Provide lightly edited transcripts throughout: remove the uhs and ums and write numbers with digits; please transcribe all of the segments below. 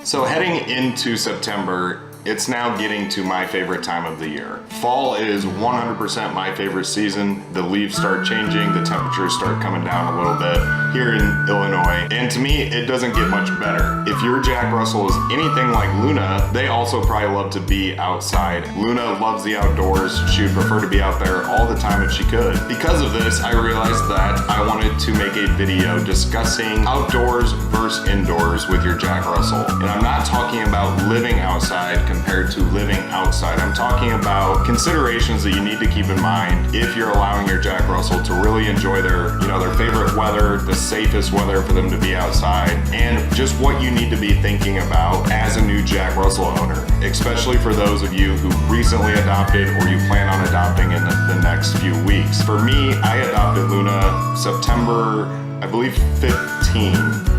So heading into September, it's now getting to my favorite time of the year. Fall is 100% my favorite season. The leaves start changing, the temperatures start coming down a little bit here in Illinois. And to me, it doesn't get much better. If your Jack Russell is anything like Luna, they also probably love to be outside. Luna loves the outdoors. She would prefer to be out there all the time if she could. Because of this, I realized that I wanted to make a video discussing outdoors versus indoors with your Jack Russell. And I'm not talking about living outside compared to living outside. I'm talking about considerations that you need to keep in mind if you're allowing your Jack Russell to really enjoy their favorite weather, the safest weather for them to be outside, and just what you need to be thinking about as a new Jack Russell owner, especially for those of you who recently adopted or you plan on adopting in the next few weeks. For me, I adopted Luna September, I believe 15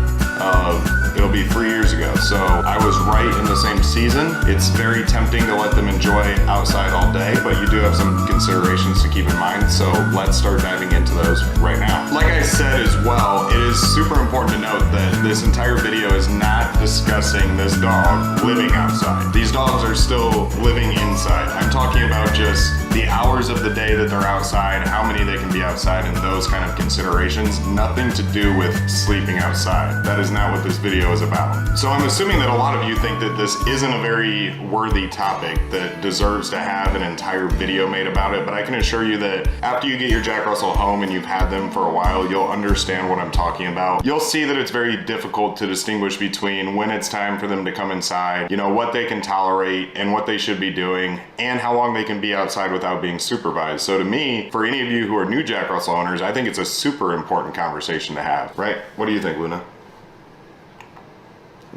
it'll be 3 years ago. So I was right in the same season. It's very tempting to let them enjoy outside all day, but you do have some considerations to keep in mind. So let's start diving into those right now. Like I said as well, it is super important to note that this entire video is not discussing this dog living outside. These dogs are still living inside. I'm talking about just the hours of the day that they're outside, how many they can be outside, and those kind of considerations. Nothing to do with sleeping outside. That is not what this video is about. So I'm assuming that a lot of you think that this isn't a very worthy topic that deserves to have an entire video made about it, but I can assure you that after you get your Jack Russell home and you've had them for a while, you'll understand what I'm talking about. You'll see that it's very difficult to distinguish between when it's time for them to come inside, what they can tolerate and what they should be doing, and how long they can be outside without being supervised. So to me, for any of you who are new Jack Russell owners, I think it's a super important conversation to have, right? What do you think, Luna?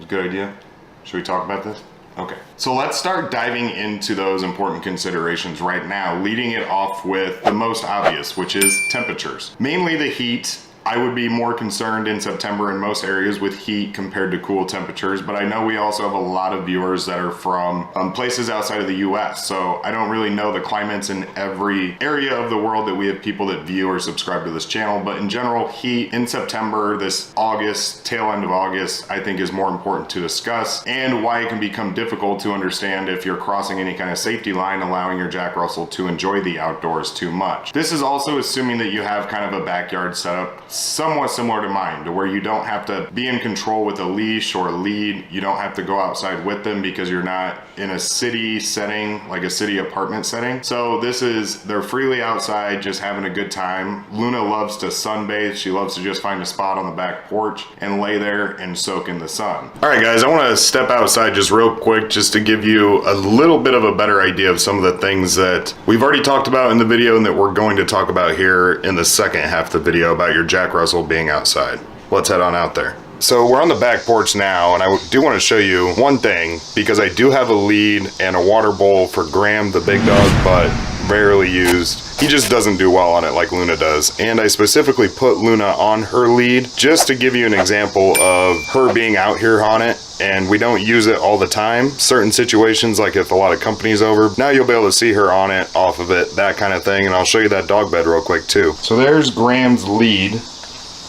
Good idea? Should we talk about this? Okay. So let's start diving into those important considerations right now, leading it off with the most obvious, which is temperatures. Mainly the heat. I would be more concerned in September in most areas with heat compared to cool temperatures, but I know we also have a lot of viewers that are from places outside of the US, so I don't really know the climates in every area of the world that we have people that view or subscribe to this channel, but in general, heat in September, this August, tail end of August, I think is more important to discuss, and why it can become difficult to understand if you're crossing any kind of safety line, allowing your Jack Russell to enjoy the outdoors too much. This is also assuming that you have kind of a backyard setup somewhat similar to mine, to where you don't have to be in control with a leash or a lead. You don't have to go outside with them because you're not in a city setting, like a city apartment setting. So they're freely outside, just having a good time. Luna loves to sunbathe. She loves to just find a spot on the back porch and lay there and soak in the sun. All right, guys, I want to step outside just real quick just to give you a little bit of a better idea of some of the things that we've already talked about in the video and that we're going to talk about here in the second half of the video about your Jack Russell being outside. Let's head on out there. So we're on the back porch now, and I do want to show you one thing, because I do have a lead and a water bowl for Graham, the big dog, but rarely used. He just doesn't do well on it like Luna does. And I specifically put Luna on her lead just to give you an example of her being out here on it. And we don't use it all the time. Certain situations, like if a lot of company's over, now you'll be able to see her on it, off of it, that kind of thing. And I'll show you that dog bed real quick too. So there's Graham's lead.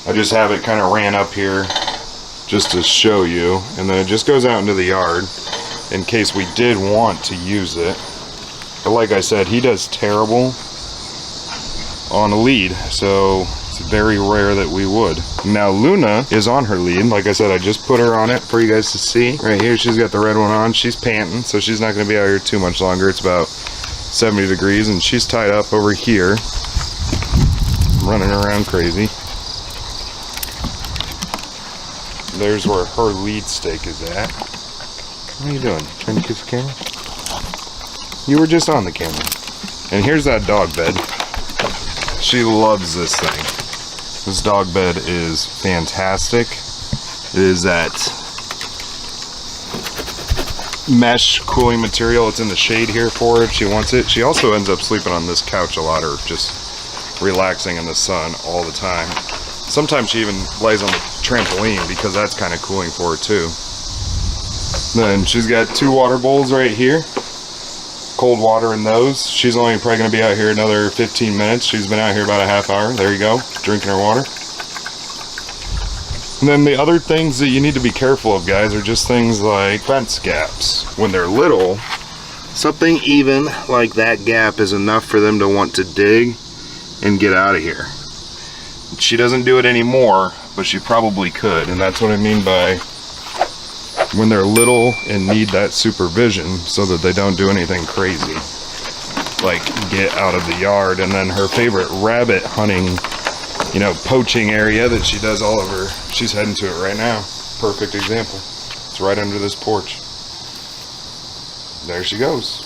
I just have it kind of ran up here just to show you. And then it just goes out into the yard in case we did want to use it. But like I said, he does terrible on a lead, so it's very rare that we would. Now Luna is on her lead. Like I said, I just put her on it for you guys to see. Right here, she's got the red one on. She's panting, so she's not going to be out here too much longer. It's about 70 degrees, and she's tied up over here, running around crazy. There's where her lead stake is at. What are you doing? Trying to kiss the camera? You were just on the camera. And here's that dog bed. She loves this thing. This dog bed is fantastic. It is that mesh cooling material. It's in the shade here for her if she wants it. She also ends up sleeping on this couch a lot, or just relaxing in the sun all the time. Sometimes she even lays on the trampoline because that's kind of cooling for her too. Then she's got 2 water bowls right here. Cold water in those. She's only probably going to be out here another 15 minutes. She's been out here about a half hour. There you go, drinking her water. And then the other things that you need to be careful of, guys, are just things like fence gaps. When they're little, something even like that gap is enough for them to want to dig and get out of here. She doesn't do it anymore, but she probably could, and that's what I mean by when they're little and need that supervision so that they don't do anything crazy, like get out of the yard. And then her favorite rabbit hunting, you know, poaching area that she does all of her, she's heading to it right now. Perfect example. It's right under this porch. There she goes.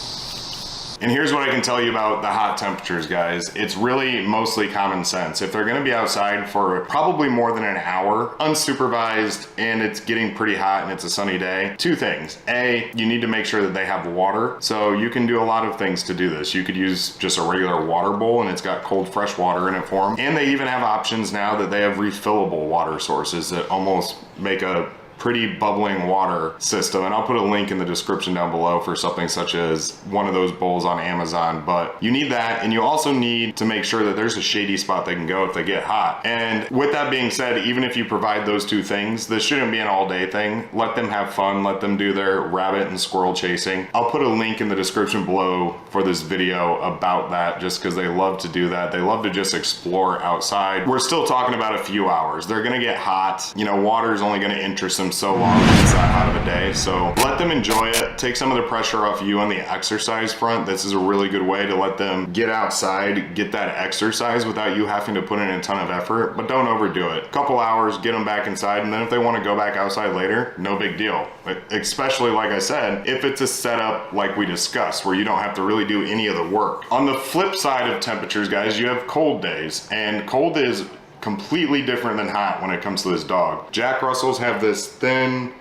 And here's what I can tell you about the hot temperatures, guys. It's really mostly common sense. If they're gonna be outside for probably more than an hour, unsupervised, and it's getting pretty hot and it's a sunny day, two things. A, you need to make sure that they have water. So you can do a lot of things to do this. You could use just a regular water bowl and it's got cold, fresh water in it for them. And they even have options now that they have refillable water sources that almost make a pretty bubbling water system, and I'll put a link in the description down below for something such as one of those bowls on Amazon. But you need that, and you also need to make sure that there's a shady spot they can go if they get hot. And with that being said, even if you provide those two things, this shouldn't be an all-day thing. Let them have fun, let them do their rabbit and squirrel chasing. I'll put a link in the description below for this video about that, just because they love to do that. They love to just explore outside. We're still talking about a few hours. They're gonna get hot. You know, water is only gonna interest them so long when it's that hot of a day. So let them enjoy it. Take some of the pressure off you on the exercise front. This is a really good way to let them get outside, get that exercise without you having to put in a ton of effort, but don't overdo it. A couple hours, get them back inside, and then if they want to go back outside later, no big deal. But especially, like I said, if it's a setup like we discussed, where you don't have to really do any of the work. On the flip side of temperatures, guys, you have cold days, and cold is completely different than hot when it comes to this dog. Jack Russells have this thin,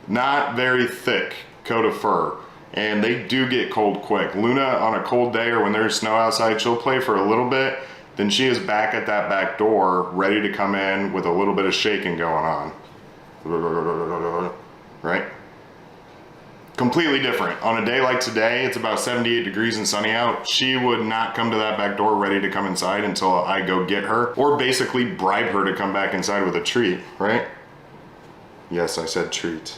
not very thick coat of fur, and they do get cold quick. Luna, on a cold day or when there's snow outside, she'll play for a little bit, then she is back at that back door, ready to come in with a little bit of shaking going on. Right? Completely different. On a day like today, it's about 78 degrees and sunny out. She would not come to that back door ready to come inside until I go get her, or basically bribe her to come back inside with a treat, right? Yes, I said treat.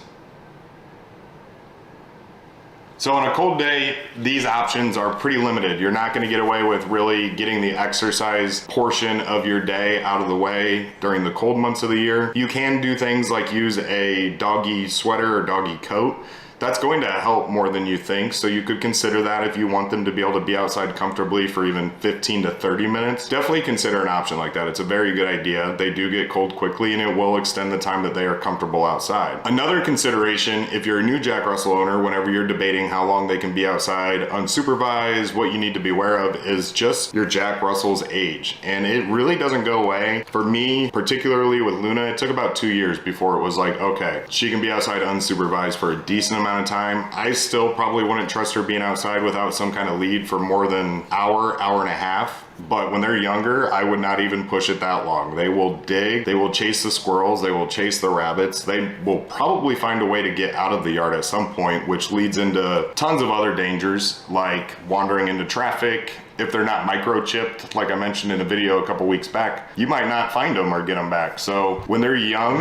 So on a cold day, these options are pretty limited. You're not gonna get away with really getting the exercise portion of your day out of the way during the cold months of the year. You can do things like use a doggy sweater or doggy coat. That's going to help more than you think, so you could consider that if you want them to be able to be outside comfortably for even 15 to 30 minutes. Definitely consider an option like that. It's a very good idea. They do get cold quickly, and it will extend the time that they are comfortable outside. Another consideration, if you're a new Jack Russell owner, whenever you're debating how long they can be outside unsupervised, what you need to be aware of is just your Jack Russell's age. And it really doesn't go away. For me, particularly with Luna, it took about 2 years before it was like, okay, she can be outside unsupervised for a decent amount of time. I still probably wouldn't trust her being outside without some kind of lead for more than hour and a half. But when they're younger, I would not even push it that long. They will dig, they will chase the squirrels, they will chase the rabbits. They will probably find a way to get out of the yard at some point, which leads into tons of other dangers, like wandering into traffic. If they're not microchipped, like I mentioned in a video a couple weeks back, you might not find them or get them back. So when they're young,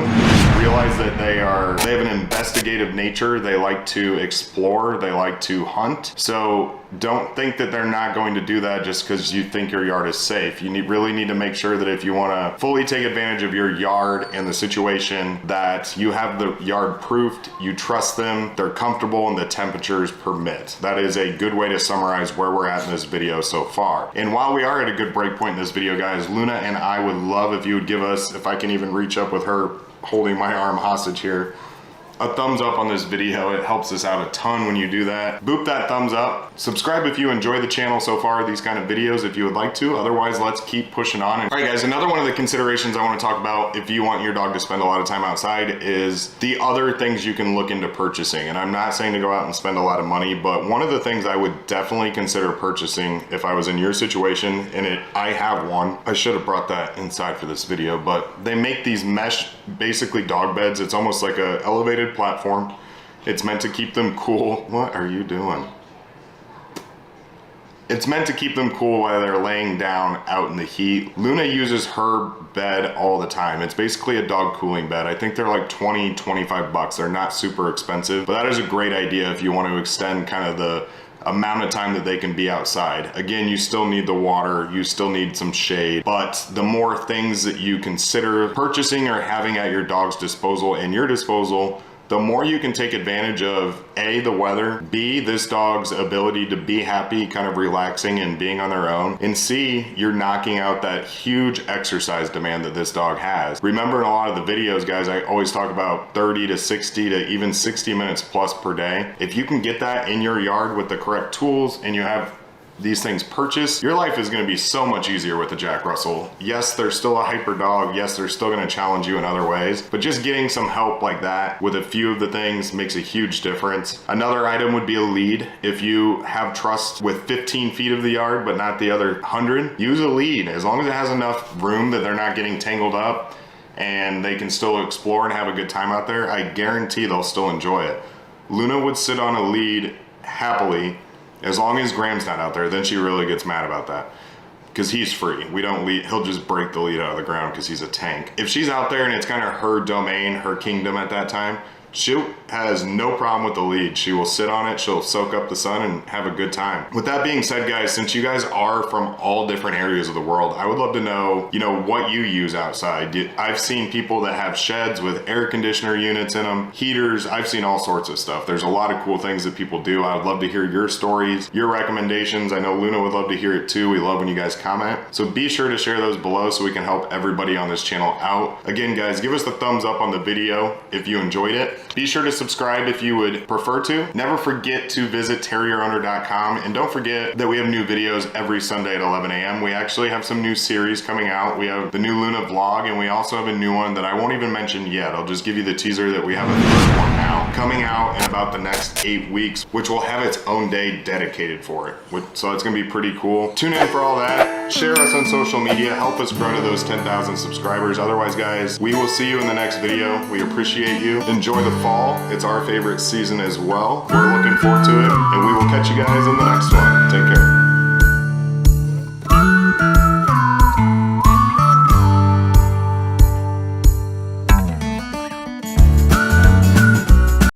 realize that they have an investigative nature. They like to explore, they like to hunt. So don't think that they're not going to do that just because you think your yard is safe. You really need to make sure that if you want to fully take advantage of your yard and the situation, that you have the yard proofed, you trust them, they're comfortable, and the temperatures permit. That is a good way to summarize where we're at in this video so far. And while we are at a good break point in this video, guys, Luna and I would love if you would give us, if I can even reach up with her holding my arm hostage here, a thumbs up on this video. It helps us out a ton when you do that. Boop that thumbs up. Subscribe if you enjoy the channel so far, these kind of videos, if you would like to. Otherwise, let's keep pushing on. All right, guys, another one of the considerations I want to talk about if you want your dog to spend a lot of time outside is the other things you can look into purchasing. And I'm not saying to go out and spend a lot of money, but one of the things I would definitely consider purchasing if I was in your situation, and I have one. I should have brought that inside for this video, but they make these mesh, basically dog beds. It's almost like a elevated platform. It's meant to keep them cool. What are you doing? It's meant to keep them cool while they're laying down out in the heat. Luna uses her bed all the time. It's basically a dog cooling bed. I think they're like 20, 25 bucks. They're not super expensive, but that is a great idea if you want to extend kind of the amount of time that they can be outside. Again, you still need the water, you still need some shade, but the more things that you consider purchasing or having at your dog's disposal and your disposal, the more you can take advantage of A, the weather, B, this dog's ability to be happy, kind of relaxing and being on their own, and C, you're knocking out that huge exercise demand that this dog has. Remember, in a lot of the videos, guys, I always talk about 30 to 60 to even 60 minutes plus per day. If you can get that in your yard with the correct tools and you have these things purchased, your life is going to be so much easier with a Jack Russell. Yes, they're still a hyper dog. Yes, they're still going to challenge you in other ways, but just getting some help like that with a few of the things makes a huge difference. Another item would be a lead. If you have trust with 15 feet of the yard, but not the other 100, use a lead. As long as it has enough room that they're not getting tangled up and they can still explore and have a good time out there, I guarantee they'll still enjoy it. Luna would sit on a lead happily. As long as Graham's not out there, then she really gets mad about that. Because he's free. We don't lead, he'll just break the lead out of the ground because he's a tank. If she's out there and it's kind of her domain, her kingdom at that time, she has no problem with the lead. She will sit on it, she'll soak up the sun and have a good time. With that being said, guys, since you guys are from all different areas of the world, I would love to know, what you use outside. I've seen people that have sheds with air conditioner units in them, heaters. I've seen all sorts of stuff. There's a lot of cool things that people do. I would love to hear your stories, your recommendations. I know Luna would love to hear it too. We love when you guys comment. So be sure to share those below so we can help everybody on this channel out. Again, guys, give us the thumbs up on the video if you enjoyed it. Be sure to subscribe if you would prefer to. Never forget to visit terrierowner.com, and don't forget that we have new videos every Sunday at 11 a.m. We actually have some new series coming out. We have the new Luna vlog, and we also have a new one that I won't even mention yet. I'll just give you the teaser that we have a first one now coming out in about the next 8 weeks, which will have its own day dedicated for it. So it's gonna be pretty cool. Tune in for all that. Share us on social media. Help us grow to those 10,000 subscribers. Otherwise, guys, we will see you in the next video. We appreciate you. Enjoy the fall. It's our favorite season as well. We're looking forward to it, and we will catch you guys in the next one. Take care.